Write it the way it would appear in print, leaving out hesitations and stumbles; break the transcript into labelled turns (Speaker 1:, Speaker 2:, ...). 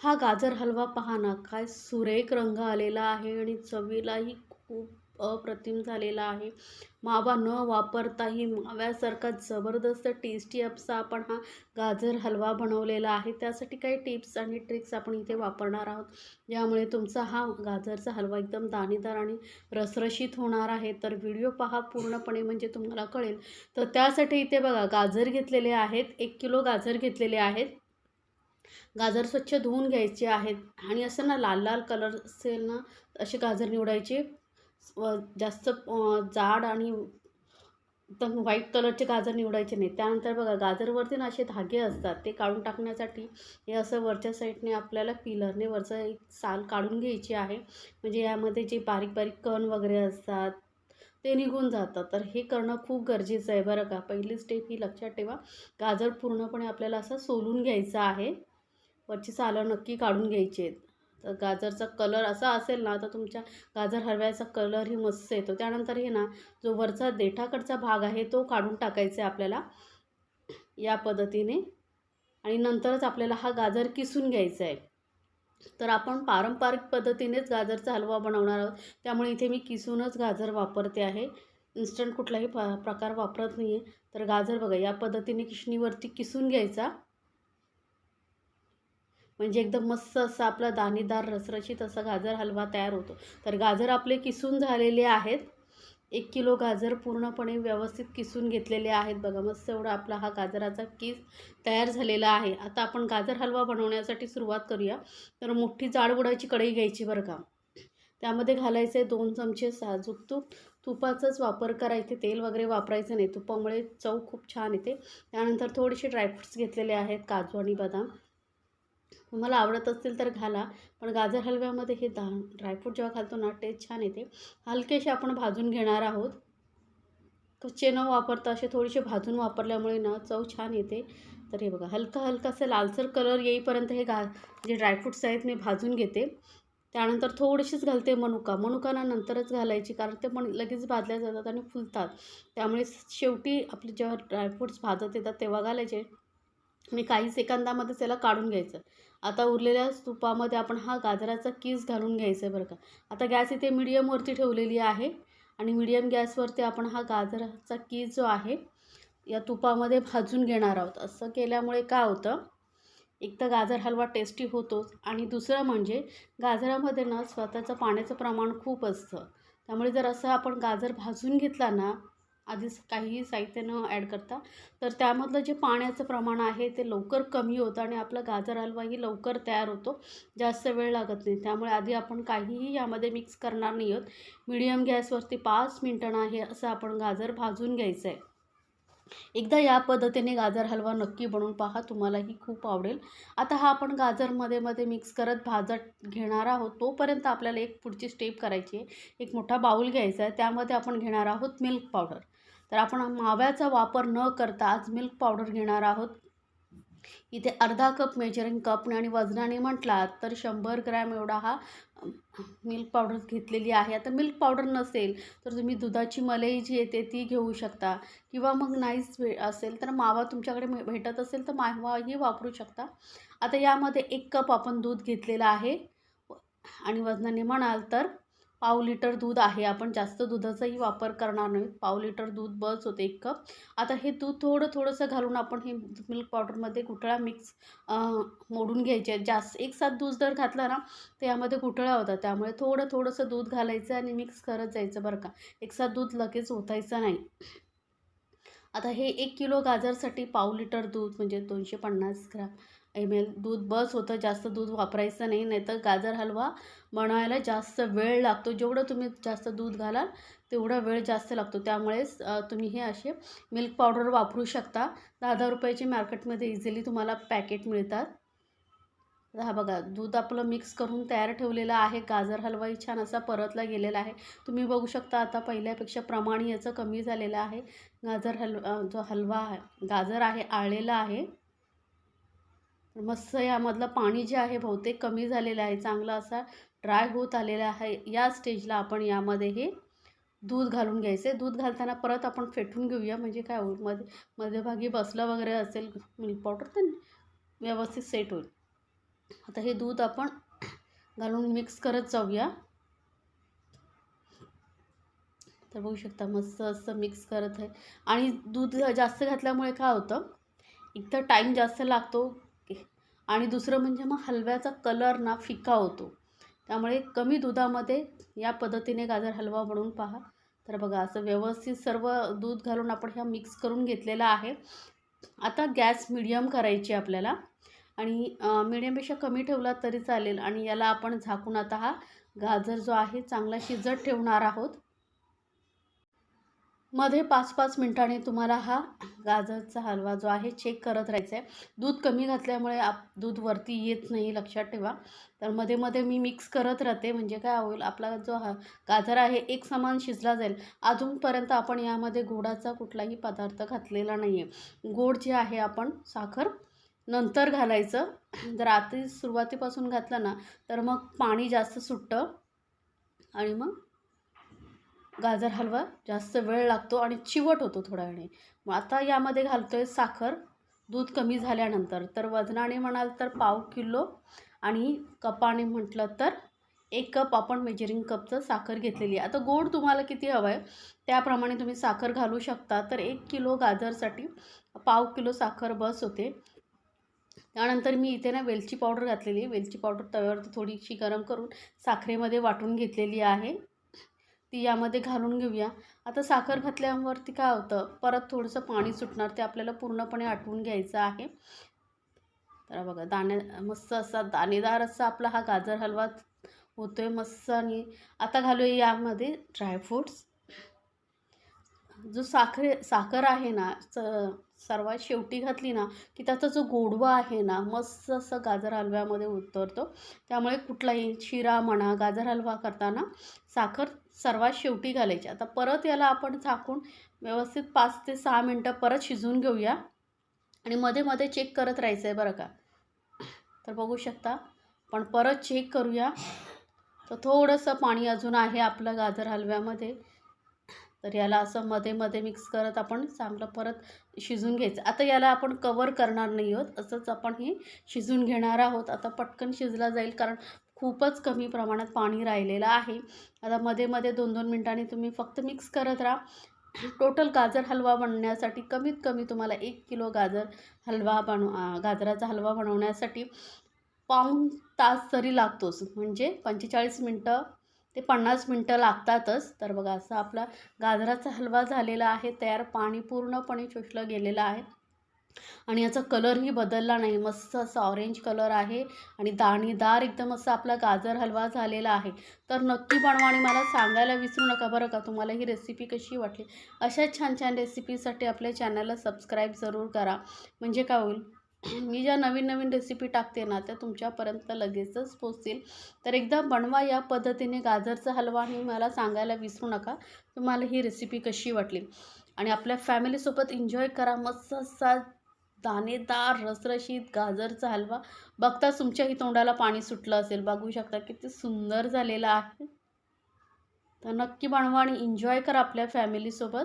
Speaker 1: हा गाजर हलवा पहा ना, काय सुरेख रंग आलेला आहे आणि चवीलाही खूप अप्रतिम झालेला आहे. मावा न वापरताही माव्यासारखा जबरदस्त टेस्टी असा आपण हा गाजर हलवा बनवलेला आहे. त्यासाठी काही टिप्स आणि ट्रिक्स आपण इथे वापरणार आहोत. ज्यामुळे तुमचा हा गाजरचा हलवा एकदम दाणेदार आणि रसरशीत होणार आहे. तर व्हिडिओ पहा पूर्णपणे म्हणजे तुम्हाला कळेल. तर त्यासाठी इथे बघा गाजर घेतलेले आहेत. 1 किलो गाजर घेतलेले आहेत. गाजर स्वच्छ धुवून घ्यायचे आहेत आणि असं ना लाल लाल कलर असेल ना असे गाजर निवडायचे. जास्त जाड आणि एकदम व्हाईट कलरचे गाजर निवडायचे नाही. त्यानंतर बघा गाजरवरती ना असे धागे असतात, ते काढून टाकण्यासाठी हे असं वरच्या साईडने आपल्याला पिलरने वरचं एक साल काढून घ्यायची आहे. म्हणजे यामध्ये जे बारीक बारीक कण वगैरे असतात ते निघून जातात. तर हे करणं खूप गरजेचं आहे बरं का. पहिली स्टेप ही लक्षात ठेवा. गाजर पूर्णपणे आपल्याला असं सोलून घ्यायचं आहे. वरची सालं नक्की काढून घ्यायची आहेत. तर गाजरचा कलर असा असेल ना तर तुमच्या गाजर हलव्याचा कलरही मस्त येतो. त्यानंतर हे ना जो वरचा देठाकडचा भाग आहे तो काढून टाकायचा आहे आपल्याला या पद्धतीने. आणि नंतरच आपल्याला हा गाजर किसून घ्यायचा आहे. तर आपण पारंपरिक पद्धतीनेच गाजरचा हलवा बनवणार आहोत. त्यामुळे इथे मी किसूनच गाजर वापरते आहे. इन्स्टंट कुठलाही प्रकार वापरत नाही आहे. तर गाजर बघा या पद्धतीने किसणीवरती किसून घ्यायचा. म्हणजे एकदम मस्त असा आपला दाणेदार रसरशीत असा गाजर हलवा तयार होतो. तर गाजर आपले किसून झालेले आहेत. 1 किलो गाजर पूर्णपणे व्यवस्थित किसून घेतलेले आहेत. बघा मस्त एवढा आपला हा गाजराचा किस तयार झालेला आहे. आता आपण गाजर हलवा बनवण्यासाठी सुरुवात करूया. तर मोठी जाडबुडाची कढई घ्यायची बरं का. त्यामध्ये घालायचे 2 चमचे साजूक तूप. तुपाचाच वापर करायचे, तेल वगैरे वापरायचं नाही. तुपामुळे चव खूप छान येते. त्यानंतर थोडेसे ड्रायफ्रुट्स घेतलेले आहेत, काजू आणि बदाम. तुम्हाला आवडत असेल तर घाला. पण गाजर हलव्यामध्ये हे ड्रायफ्रूट जेव्हा घालतो ना टेस्ट छान येते. हलकेसे आपण भाजून घेणार आहोत. कच्चे न वापरता असे थोडेसे भाजून वापरल्यामुळे ना चव छान येते. तर हे बघा हलका असं लालसर कलर येईपर्यंत हे जे ड्रायफ्रूट्स आहेत मी भाजून घेते. त्यानंतर थोडीशीच घालते मनुका ना नंतरच घालायची, कारण ते लगेच भाजल्या जातात आणि फुलतात. त्यामुळे शेवटी आपले जेव्हा ड्रायफ्रूट्स भाजत येतात तेव्हा घालायचे आणि काही सेकंदामध्ये त्याला काढून घ्यायचं. आता उरलेल्या तुपामध्ये आपण हा गाजराचा कीस घालून घ्यायचा आहे बरं का. आता गॅस इथे मीडियमवरती ठेवलेली आहे आणि मीडियम गॅसवरती आपण हा गाजराचा कीस जो आहे या तुपामध्ये भाजून घेणार आहोत. असं केल्यामुळे काय होतं, एक तर गाजर हलवा टेस्टी होतोच आणि दुसरं म्हणजे गाजरामध्ये ना स्वतःचं पाण्याचं प्रमाण खूप असतं. त्यामुळे जर असं आपण गाजर भाजून घेतला ना आधीच काहीही साहित्य न ॲड करता, तर त्यामधलं जे पाण्याचं प्रमाण आहे ते लवकर कमी होतं आणि आपला गाजर हलवाही लवकर तयार होतो. जास्त वेळ लागत नाही. त्यामुळे आधी आपण काहीही यामध्ये मिक्स करणार नाही आहोत. मीडियम गॅसवरती 5 मिनिटं आहे असं आपण गाजर भाजून घ्यायचं आहे. एकदा या पद्धतीने गाजर हलवा नक्की बनवून पहा, तुम्हालाही खूप आवडेल. आता हा आपण गाजर मध्ये मिक्स करत भाजत घेणार आहोत. तोपर्यंत आपल्याला एक पुढची स्टेप करायची आहे. एक मोठा बाऊल घ्यायचा आहे. त्यामध्ये आपण घेणार आहोत मिल्क पावडर. तर आपण माव्याचा वापर न करता आज मिल्क पावडर घेणार आहोत. इथे अर्धा कप मेजरिंग कपने आणि वजनाने म्हटला तर 100 ग्रॅम एवढा हा मिल्क पावडर घेतलेली आहे. आता मिल्क पावडर नसेल तर तुम्ही दुधाची मलाई जी येते ती घेऊ शकता किंवा मग नाहीच असेल तर मावा तुमच्याकडे भेटत असेल तर मावाही वापरू शकता. आता यामध्ये 1 कप आपण दूध घेतलेलं आहे आणि वजनाने म्हणाल तर पाव लिटर दूध आहे. आपण जास्त दुधाचाही वापर करणार नाही. पाव लिटर दूध बस होते 1 कप. आता हे दूध थोडंसं घालून आपण हे मिल्क पावडरमध्ये गुठळा मिक्स मोडून घ्यायचे आहेत. जास्त एकसाथ दूध जर घातलं ना तर यामध्ये गुठळ्या होतात. त्यामुळे थोडंसं दूध घालायचं आणि मिक्स करत जायचं बरं का. एकसाथ दूध लगेच ओतायचं नाही. आता हे 1 किलो गाजरसाठी पाव लिटर दूध म्हणजे 250 ml दूध बस होतं. जास्त दूध वापरायचं नाही, नाहीतर गाजर हलवा बनवायला जास्त वेळ लागतो. जेवढं तुम्ही जास्त दूध घालाल तेवढा वेळ जास्त लागतो. त्यामुळेच तुम्ही हे असे मिल्क पावडर वापरू शकता. 10-10 रुपयाची मार्केटमध्ये इझिली तुम्हाला पॅकेट मिळतात. हा बघा दूध आपलं मिक्स करून तयार ठेवलेलं आहे. गाजर हलवाही छान असा परतला गेलेला आहे. तुम्ही बघू शकता आता पहिल्यापेक्षा प्रमाण याचं कमी झालेलं आहे. जो हलवा आहे गाजर आहे आळलेला आहे. मस्त यामधलं पाणी जे आहे बहुतेक कमी झालेलं आहे. चांगला असा ड्राय होत आलेला आहे. या स्टेजला आपण यामध्ये हे दूध घालून घ्यायचे. दूध घालताना परत आपण फेटून घेऊया, म्हणजे काय होईल मध्यभागी बसलं वगैरे असेल मिल्क पावडर तर व्यवस्थित सेट होईल. आता हे दूध आपण घालून मिक्स करत जाऊया. तर बघू शकता मस्त असं मिक्स करत आहे. आणि दूध जास्त घातल्यामुळे काय होतं, एक तर टाईम जास्त लागतो आणि दुसरं म्हणजे मग हलव्याचा कलर ना फिका होतो. त्यामुळे कमी दुधामध्ये या पद्धतीने गाजर हलवा बनवून पहा. तर बघा असं व्यवस्थित सर्व दूध घालून आपण ह्या मिक्स करून घेतलेला आहे. आता गॅस मिडियम करायची आपल्याला आणि मिडियमपेक्षा कमी ठेवला तरी चालेल. आणि याला आपण झाकून आता हा गाजर जो आहे चांगला शिजत ठेवणार आहोत. मध्ये 5-5 मिनिटांनी तुम्हाला हा गाजरचा हलवा जो आहे चेक करत राहायचा आहे. दूध कमी घातल्यामुळे दूध वरती येत नाही, लक्षात ठेवा. तर मध्ये मध्ये मी मिक्स करत राहते, म्हणजे काय होईल, आपला जो गाजर आहे एक समान शिजला जाईल. अजूनपर्यंत आपण यामध्ये गोडाचा कुठलाही पदार्थ घातलेला नाही आहे. गोड जे आहे आपण साखर नंतर घालायचं. जर आधी सुरुवातीपासून घातलं ना तर मग पाणी जास्त सुटतं आणि मग गाजर हलवा जास्त वेळ लागतो आणि चिवट होतो थोड्या वेळाने. मग आता यामध्ये घालतो आहे साखर दूध कमी झाल्यानंतर. तर वजनाने म्हणाल तर 1/2 किलो आणि कपाने म्हटलं तर 1 कप आपण मेजरिंग कपचं साखर घेतलेली आहे. आता गोड तुम्हाला किती हवं आहे त्याप्रमाणे तुम्ही साखर घालू शकता. तर 1 किलो गाजरसाठी 1/2 किलो साखर बस होते. त्यानंतर मी इथे ना वेलची पावडर घातलेली आहे. वेलची पावडर तव्यावरती थोडीशी गरम करून साखरेमध्ये वाटून घेतलेली आहे. ती यामध्ये घालून घेऊया. आता साखर घातल्यावरती काय होतं, परत थोडंसं पाणी सुटणार, ते आपल्याला पूर्णपणे आटवून घ्यायचं आहे. तर बघा मस्त असा दाणेदार असा आपला हा गाजर हलवा होतोय मस्त. आणि आता घालूया यामध्ये ड्रायफ्रूट्स. जो साखर आहे ना सर्वात शेवटी घातली ना की त्याचा जो गोडवा आहे ना मस्त असं गाजर हलव्यामध्ये उतरतो. त्यामुळे कुठलाही शिरा म्हणा, गाजर हलवा करताना साखर सर्वात शेवटी घालायची. आता परत याला आपण झाकून व्यवस्थित 5 ते 6 मिनटं परत शिजवून घेऊया आणि मध्ये मध्ये चेक करत राहायचं आहे बरं का. तर बघू शकता पण परत चेक करूया. तर थोडंसं पाणी अजून आहे आपलं गाजर हलव्यामध्ये. तर याला असं मध्ये मध्ये मिक्स करत आपण चांगलं परत शिजवून घ्यायचं. आता याला आपण कवर करणार नाही आहोत, असंच आपण हे शिजवून घेणार आहोत. आता पटकन शिजला जाईल कारण खूपच कमी प्रमाणात पाणी राहिलेलं आहे. आता मध्ये मध्ये 2-2 मिनिटांनी तुम्ही फक्त मिक्स करत राहा. टोटल गाजर हलवा बनवण्यासाठी कमीत कमी तुम्हाला 1 किलो गाजराचा हलवा बनवण्यासाठी पाऊण तास तरी लागतोच, म्हणजे 45 मिनटं ते 50 मिनटं लागतातच. तर बघा असा आपला गाजराचा हलवा झालेला आहे तयार. पाणी पूर्णपणे शोषलं गेलेलं आहे आणि याचा कलरही बदलला नाही. मस्त असा ऑरेंज कलर आहे आणि दाणेदार एकदम असा आपला गाजर हलवा झालेला आहे. तर नक्की बनवा आणि मला सांगायला विसरू नका बरं का तुम्हाला ही रेसिपी कशी वाटली. अशा छान छान रेसिपीसाठी आपल्या चॅनलला सबस्क्राईब जरूर करा. म्हणजे काय होईल, मी ज्या नवीन नवीन रेसिपी टाकते ना त्या तुमच्यापर्यंत लगेचच पोचतील. तर एकदा बनवा या पद्धतीने गाजरचा हलवा आणि मला सांगायला विसरू नका तुम्हाला ही रेसिपी कशी वाटली. आणि आपल्या फॅमिलीसोबत एन्जॉय करा. मस्त असा दाणेदार रसरशीत गाजरचा हलवा. बघताच तुमच्याही तोंडाला पाणी सुटलं असेल. बघू शकता किती सुंदर झालेला आहे. तर नक्की बनवा आणि एन्जॉय करा आपल्या फॅमिलीसोबत.